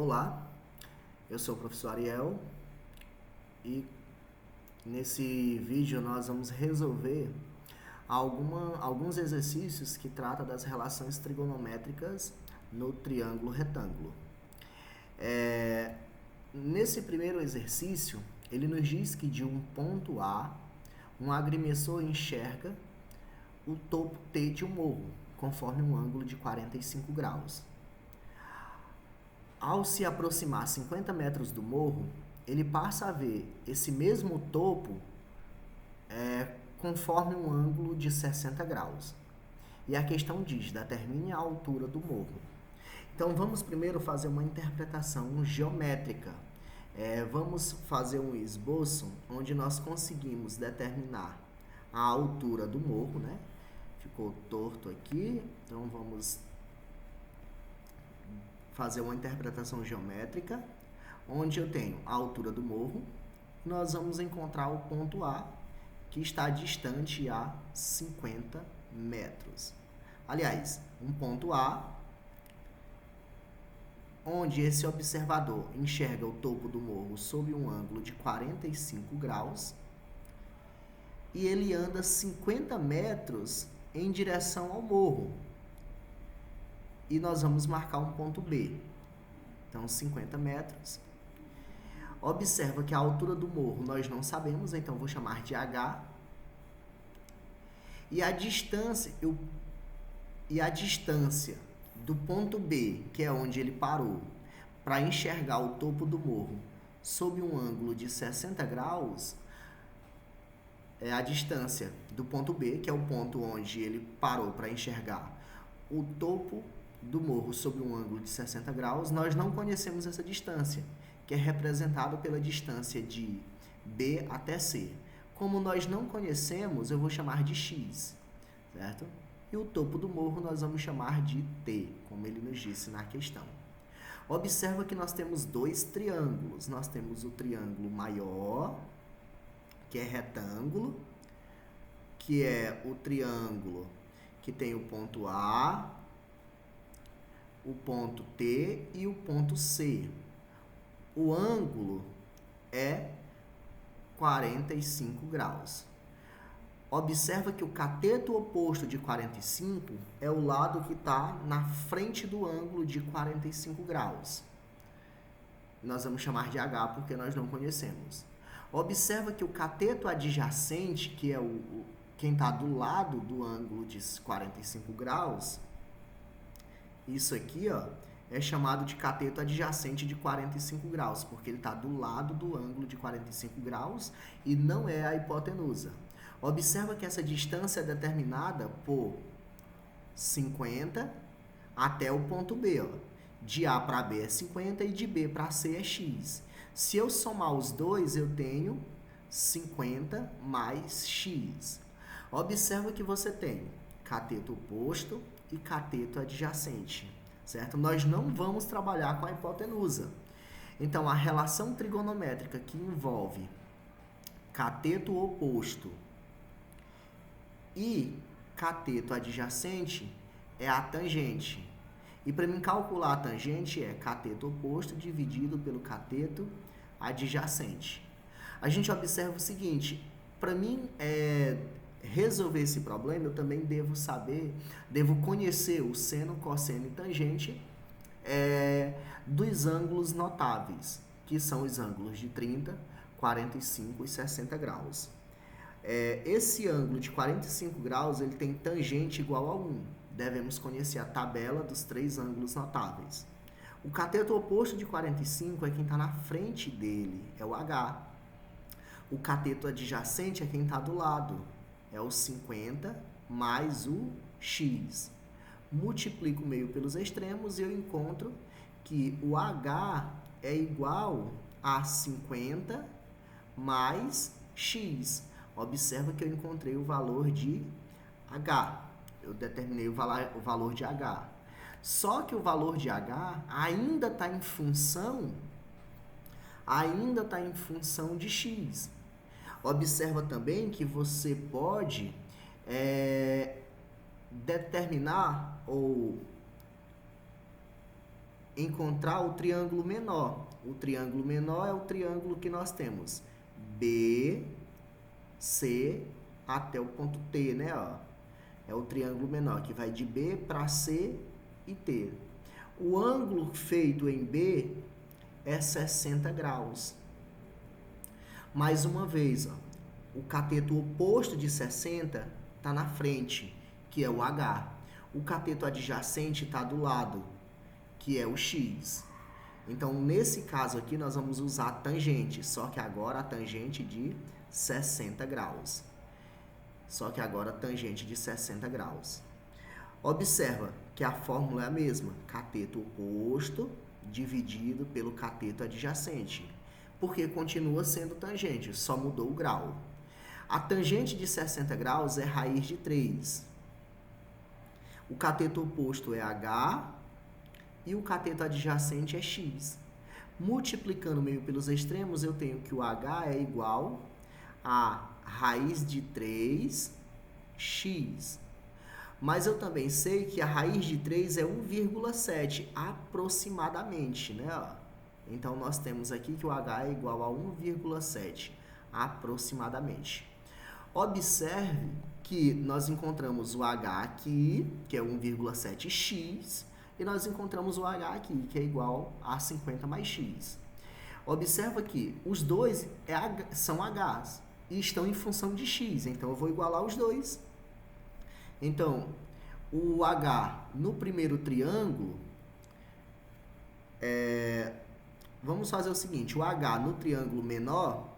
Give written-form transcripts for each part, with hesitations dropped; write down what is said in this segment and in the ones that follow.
Olá, eu sou o professor Ariel e nesse vídeo nós vamos resolver alguns exercícios que tratam das relações trigonométricas no triângulo retângulo. Nesse primeiro exercício, ele nos diz que de um ponto A, um agrimensor enxerga o topo T de um morro, conforme um ângulo de 45 graus. Ao se aproximar 50 metros do morro, ele passa a ver esse mesmo topo conforme um ângulo de 60 graus. E a questão diz, determine a altura do morro. Então, vamos primeiro fazer uma interpretação geométrica. Vamos fazer um esboço onde nós conseguimos determinar a altura do morro, né? Ficou torto aqui, então vamos fazer uma interpretação geométrica, onde eu tenho a altura do morro, nós vamos encontrar o ponto A, que está distante a 50 metros. Aliás, um ponto A, onde esse observador enxerga o topo do morro sob um ângulo de 45 graus, e ele anda 50 metros em direção ao morro. E nós vamos marcar um ponto B. Então, 50 metros. Observa que a altura do morro nós não sabemos, então vou chamar de H. E a distância do ponto B, que é onde ele parou, para enxergar o topo do morro sob um ângulo de 60 graus, é a distância do ponto B, que é o ponto onde ele parou para enxergar o topo do morro sob um ângulo de 60 graus, nós não conhecemos essa distância, que é representada pela distância de B até C. Como nós não conhecemos, eu vou chamar de X, certo? E o topo do morro nós vamos chamar de T, como ele nos disse na questão. Observa que nós temos dois triângulos. Nós temos o triângulo maior, que é retângulo, que é o triângulo que tem o ponto A, o ponto T e o ponto C. O ângulo é 45 graus. Observa que o cateto oposto de 45 é o lado que está na frente do ângulo de 45 graus. Nós vamos chamar de H porque nós não conhecemos. Observa que o cateto adjacente, que é quem está do lado do ângulo de 45 graus, isso aqui, ó, é chamado de cateto adjacente de 45 graus, porque ele está do lado do ângulo de 45 graus e não é a hipotenusa. Observa que essa distância é determinada por 50 até o ponto B. Ó. De A para B é 50 e de B para C é X. Se eu somar os dois, eu tenho 50 mais X. Observa que você tem cateto oposto e cateto adjacente, certo? Nós não vamos trabalhar com a hipotenusa. Então, a relação trigonométrica que envolve cateto oposto e cateto adjacente é a tangente. E para mim calcular a tangente é cateto oposto dividido pelo cateto adjacente. A gente observa o seguinte, para mim resolver esse problema, eu também devo conhecer o seno, cosseno e tangente dos ângulos notáveis, que são os ângulos de 30, 45 e 60 graus. Esse ângulo de 45 graus, ele tem tangente igual a 1. Devemos conhecer a tabela dos três ângulos notáveis. O cateto oposto de 45 é quem está na frente dele, é o H. O cateto adjacente é quem está do lado, é o 50 mais o X. Multiplico o meio pelos extremos e eu encontro que o H é igual a 50 mais X. Observa que eu encontrei o valor de H. Eu determinei o valor de H. Só que o valor de H ainda está em função de X. Observa também que você pode determinar ou encontrar o triângulo menor. O triângulo menor é o triângulo que nós temos B, C até o ponto T, né? Ó. É o triângulo menor, que vai de B para C e T. O ângulo feito em B é 60 graus. Mais uma vez, ó, o cateto oposto de 60 está na frente, que é o H. O cateto adjacente está do lado, que é o X. Então, nesse caso aqui, nós vamos usar a tangente, só que agora a tangente de 60 graus. Observa que a fórmula é a mesma, cateto oposto dividido pelo cateto adjacente, porque continua sendo tangente, só mudou o grau. A tangente de 60 graus é raiz de 3. O cateto oposto é H e o cateto adjacente é X. Multiplicando o meio pelos extremos, eu tenho que o H é igual a raiz de 3x. Mas eu também sei que a raiz de 3 é 1,7 aproximadamente, né? Então, nós temos aqui que o H é igual a 1,7 aproximadamente. Observe que nós encontramos o H aqui, que é 1,7x, e nós encontramos o H aqui, que é igual a 50 mais x. Observa que os dois são Hs e estão em função de x, então eu vou igualar os dois. Então, o H no primeiro triângulo, vamos fazer o seguinte, o H no triângulo menor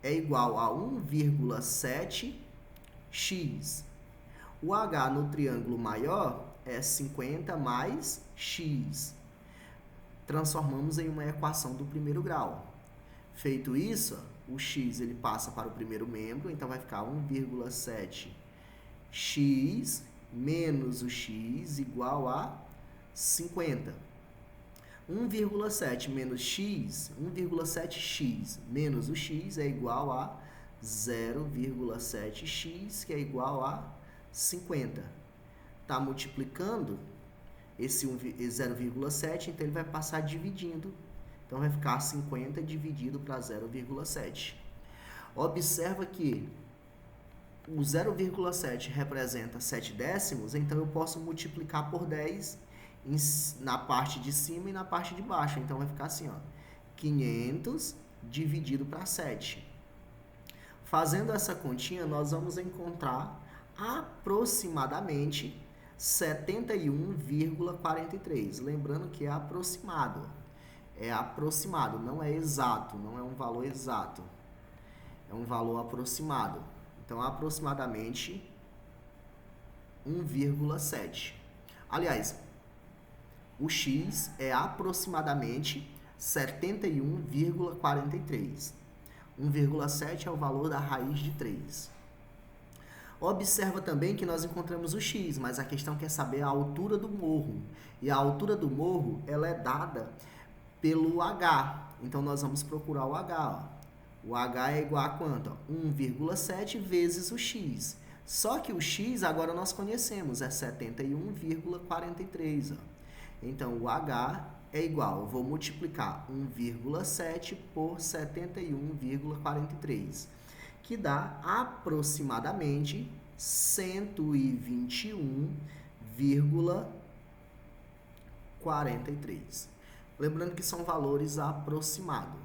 é igual a 1,7x. O H no triângulo maior é 50 mais x. Transformamos em uma equação do primeiro grau. Feito isso, o x ele passa para o primeiro membro, então vai ficar 1,7x menos o x igual a 50. 1,7 menos x, 1,7x menos o x é igual a 0,7x, que é igual a 50. Está multiplicando esse 0,7, então ele vai passar dividindo. Então, vai ficar 50 dividido para 0,7. Observa que o 0,7 representa 7 décimos, então eu posso multiplicar por 10 na parte de cima e na parte de baixo. Então, vai ficar assim, ó, 500 dividido para 7. Fazendo essa continha, nós vamos encontrar aproximadamente 71,43. Lembrando que é aproximado. É aproximado, não é exato, não é um valor exato. É um valor aproximado. Então, aproximadamente 1,7. Aliás, o x é aproximadamente 71,43. 1,7 é o valor da raiz de 3. Observa também que nós encontramos o x, mas a questão quer saber a altura do morro. E a altura do morro, ela é dada pelo h. Então, nós vamos procurar o h. Ó. O h é igual a quanto? 1,7 vezes o x. Só que o x agora nós conhecemos, é 71,43. Então, o h é igual, eu vou multiplicar 1,7 por 71,43, que dá aproximadamente 121,43. Lembrando que são valores aproximados.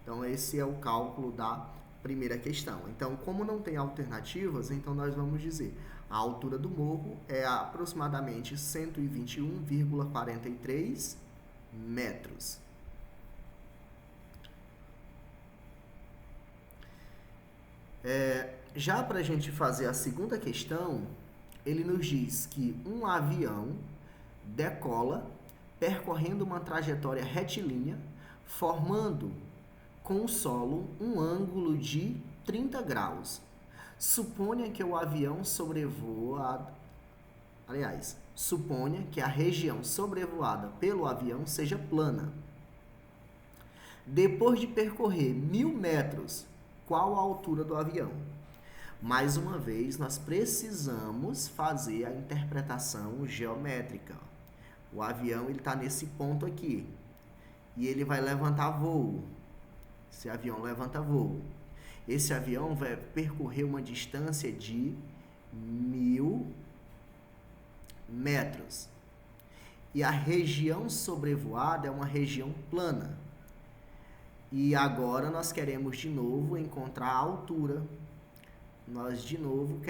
Então, esse é o cálculo da primeira questão. Então, como não tem alternativas, então nós vamos dizer a altura do morro é aproximadamente 121,43 metros. Já para a gente fazer a segunda questão, ele nos diz que um avião decola percorrendo uma trajetória retilínea, formando com o solo um ângulo de 30 graus. Suponha que o avião sobrevoa... Aliás, suponha que a região sobrevoada pelo avião seja plana. Depois de percorrer 1.000 metros, qual a altura do avião? Mais uma vez, nós precisamos fazer a interpretação geométrica. O avião ele está nesse ponto aqui e ele vai levantar voo. Esse avião levanta voo. Esse avião vai percorrer uma distância de 1.000 metros. E a região sobrevoada é uma região plana. E agora nós queremos de novo encontrar a altura. Nós de novo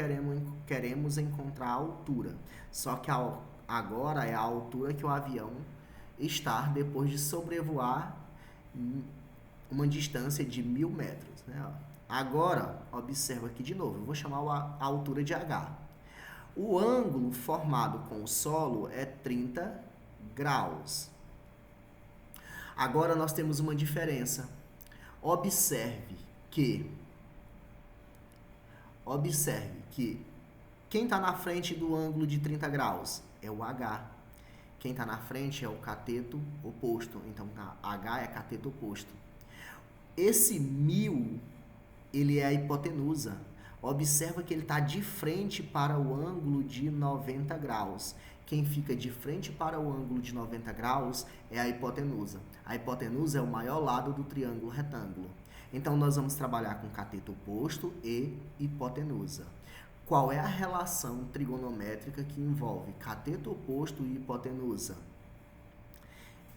queremos encontrar a altura. Só que agora é a altura que o avião está depois de sobrevoar uma distância de 1.000 metros. Né? Agora, observa aqui de novo. Eu vou chamar a altura de H. O ângulo formado com o solo é 30 graus. Agora nós temos uma diferença. Observe que quem está na frente do ângulo de 30 graus é o H. Quem está na frente é o cateto oposto. Então, H é cateto oposto. Esse 1.000, ele é a hipotenusa. Observa que ele está de frente para o ângulo de 90 graus. Quem fica de frente para o ângulo de 90 graus é a hipotenusa. A hipotenusa é o maior lado do triângulo retângulo. Então, nós vamos trabalhar com cateto oposto e hipotenusa. Qual é a relação trigonométrica que envolve cateto oposto e hipotenusa?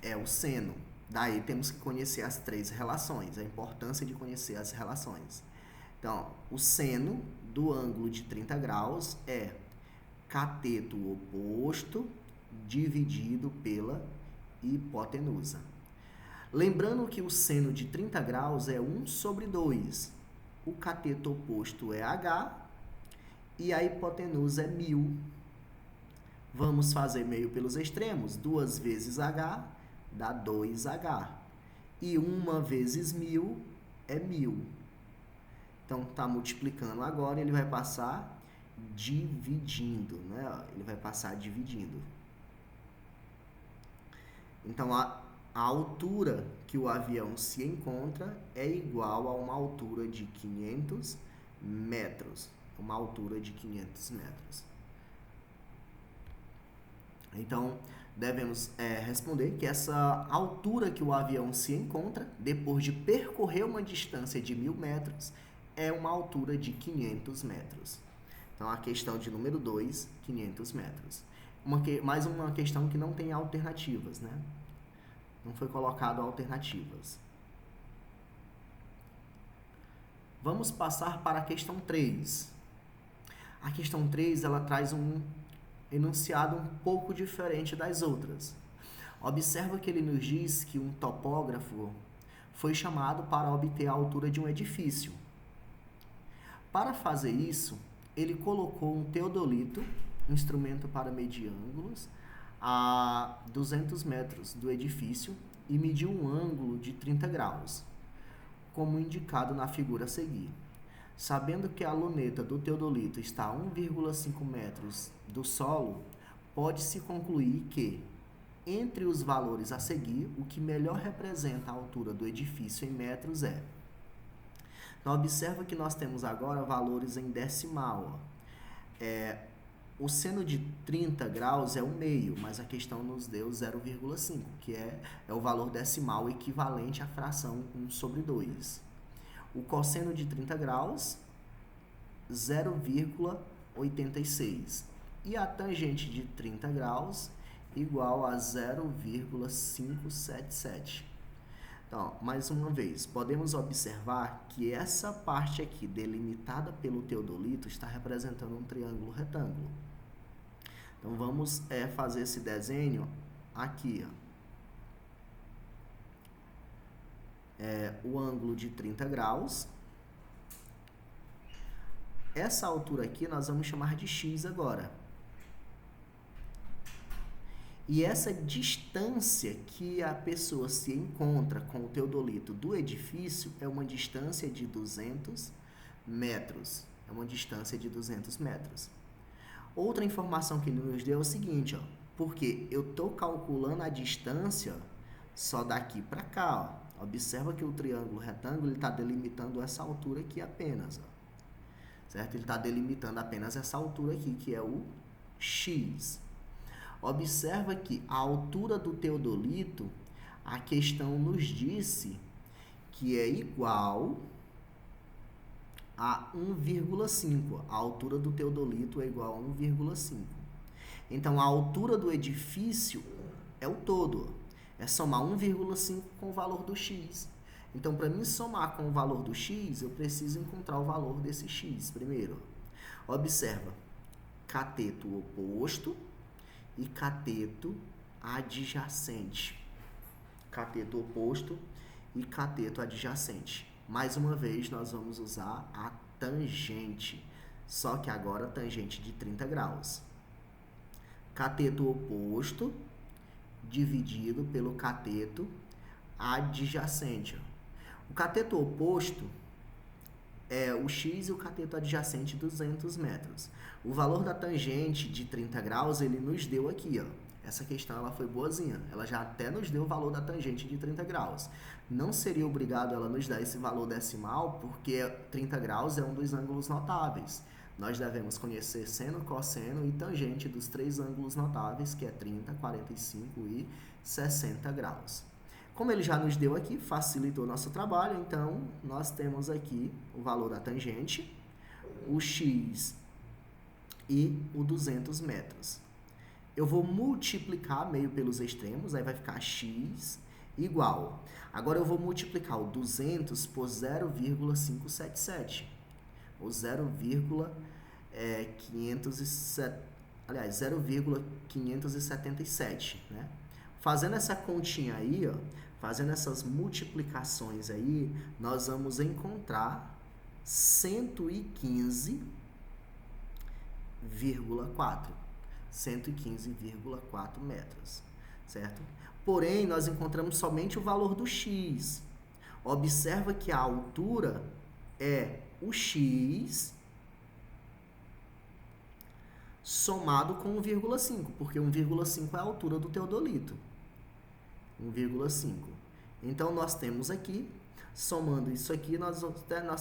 É o seno. Daí temos que conhecer as três relações, a importância de conhecer as relações. Então, o seno do ângulo de 30 graus é cateto oposto dividido pela hipotenusa. Lembrando que o seno de 30 graus é 1 sobre 2. O cateto oposto é H e a hipotenusa é 1.000. Vamos fazer meio pelos extremos. 2 vezes H dá 2H. E 1 vezes 1.000 é 1.000. Então, está multiplicando agora, ele vai passar dividindo, né? Ele vai passar dividindo. Então, a altura que o avião se encontra é igual a uma altura de 500 metros. Uma altura de 500 metros. Então, devemos responder que essa altura que o avião se encontra, depois de percorrer uma distância de 1.000 metros, é uma altura de 500 metros. Então, a questão de número 2, 500 metros. Mais uma questão que não tem alternativas, né? Não foi colocado alternativas. Vamos passar para a questão 3. A questão 3, ela traz um enunciado um pouco diferente das outras. Observa que ele nos diz que um topógrafo foi chamado para obter a altura de um edifício. Para fazer isso, ele colocou um teodolito, um instrumento para medir ângulos, a 200 metros do edifício e mediu um ângulo de 30 graus, como indicado na figura a seguir. Sabendo que a luneta do teodolito está a 1,5 metros do solo, pode-se concluir que, entre os valores a seguir, o que melhor representa a altura do edifício em metros é... Então, observa que nós temos agora valores em decimal. O seno de 30 graus é 1/2, mas a questão nos deu 0,5, que é o valor decimal equivalente à fração 1 sobre 2. O cosseno de 30 graus, 0,86. E a tangente de 30 graus, igual a 0,577. Então, mais uma vez, podemos observar que essa parte aqui, delimitada pelo teodolito, está representando um triângulo retângulo. Então, vamos fazer esse desenho aqui. O ângulo de 30 graus. Essa altura aqui nós vamos chamar de x agora. E essa distância que a pessoa se encontra com o teodolito do edifício é uma distância de 200 metros. É uma distância de 200 metros. Outra informação que ele nos deu é o seguinte, ó, porque eu estou calculando a distância só daqui para cá. Ó. Observa que o triângulo retângulo está delimitando essa altura aqui apenas. Ó. Certo? Ele está delimitando apenas essa altura aqui, que é o x. Observa que a altura do teodolito, a questão nos disse que é igual a 1,5. A altura do teodolito é igual a 1,5. Então, a altura do edifício é o todo. É somar 1,5 com o valor do x. Então, para mim somar com o valor do x, eu preciso encontrar o valor desse x primeiro. Observa, cateto oposto e cateto adjacente. Cateto oposto e cateto adjacente. Mais uma vez, nós vamos usar a tangente, só que agora tangente de 30 graus. Cateto oposto dividido pelo cateto adjacente. O cateto oposto é o x e o cateto adjacente 200 metros. O valor da tangente de 30 graus, ele nos deu aqui, ó. Essa questão ela foi boazinha. Ela já até nos deu o valor da tangente de 30 graus. Não seria obrigado ela nos dar esse valor decimal, porque 30 graus é um dos ângulos notáveis. Nós devemos conhecer seno, cosseno e tangente dos três ângulos notáveis, que é 30, 45 e 60 graus. Como ele já nos deu aqui, facilitou nosso trabalho, então nós temos aqui o valor da tangente, o x e o 200 metros. Eu vou multiplicar meio pelos extremos, aí vai ficar x igual. Agora eu vou multiplicar o 200 por 0,577, ou 0,577, né? Fazendo essa continha aí, ó, fazendo essas multiplicações aí, nós vamos encontrar 115,4. 115,4 metros, certo? Porém, nós encontramos somente o valor do x. Observa que a altura é o x somado com 1,5, porque 1,5 é a altura do teodolito. 1,5. Então, nós temos aqui, somando isso aqui, nós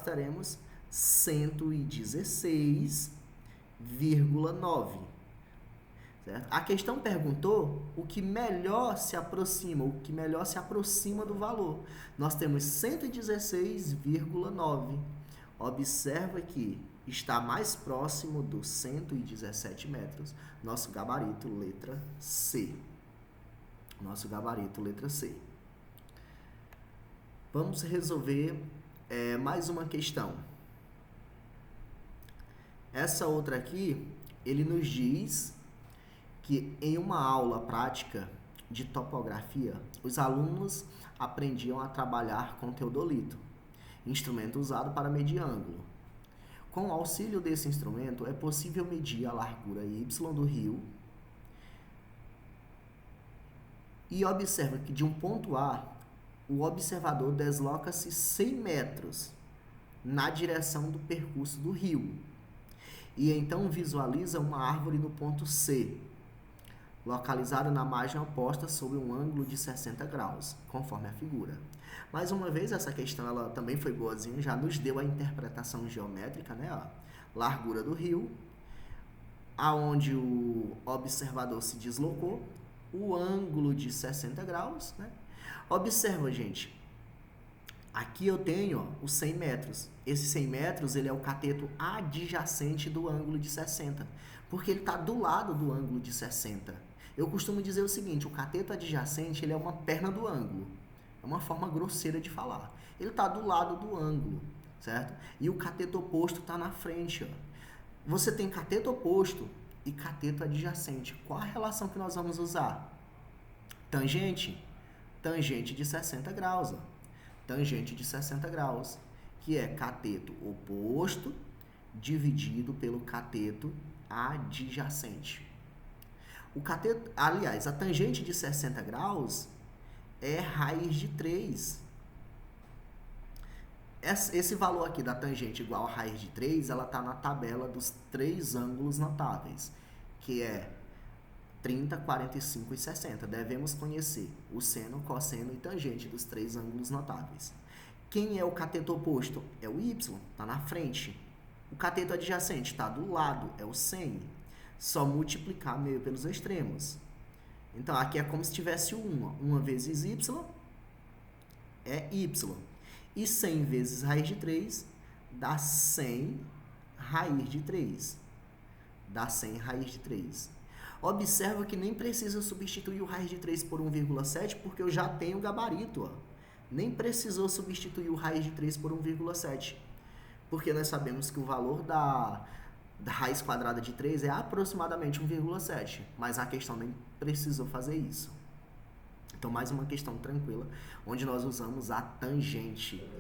teremos 116,9. Certo? A questão perguntou o que melhor se aproxima, do valor. Nós temos 116,9. Observa que está mais próximo dos 117 metros, nosso gabarito letra C. Vamos resolver mais uma questão. Essa outra aqui, ele nos diz que em uma aula prática de topografia, os alunos aprendiam a trabalhar com teodolito, instrumento usado para medir ângulo. Com o auxílio desse instrumento, é possível medir a largura y do rio e observa que de um ponto A, o observador desloca-se 100 metros na direção do percurso do rio e então visualiza uma árvore no ponto C, localizada na margem oposta sob um ângulo de 60 graus, conforme a figura. Mais uma vez, essa questão ela também foi boazinha, já nos deu a interpretação geométrica, né? Ó, largura do rio, aonde o observador se deslocou, o ângulo de 60 graus, né? Observa, gente, aqui eu tenho, ó, os 100 metros. Esse 100 metros ele é o cateto adjacente do ângulo de 60, porque ele está do lado do ângulo de 60. Eu costumo dizer o seguinte, o cateto adjacente ele é uma perna do ângulo. É uma forma grosseira de falar. Ele está do lado do ângulo, certo? E o cateto oposto está na frente, ó. Você tem cateto oposto e cateto adjacente. Qual a relação que nós vamos usar? Tangente? Tangente de 60 graus, ó. Tangente de 60 graus, que é cateto oposto dividido pelo cateto adjacente. O cateto, aliás, a tangente de 60 graus é raiz de 3. Esse valor aqui da tangente igual a raiz de 3, ela está na tabela dos três ângulos notáveis, que é 30, 45 e 60. Devemos conhecer o seno, cosseno e tangente dos três ângulos notáveis. Quem é o cateto oposto? É o y, está na frente. O cateto adjacente está do lado, é o 100. Só multiplicar meio pelos extremos. Então, aqui é como se tivesse 1. 1 vezes y é y. E 100 vezes raiz de 3 dá 100 raiz de 3. Dá 100 raiz de 3. Observa que nem precisa substituir o raiz de 3 por 1,7, porque eu já tenho o gabarito. Ó. Nem precisou substituir o raiz de 3 por 1,7. Porque nós sabemos que o valor da raiz quadrada de 3 é aproximadamente 1,7. Mas a questão nem precisou fazer isso. Então, mais uma questão tranquila, onde nós usamos a tangente.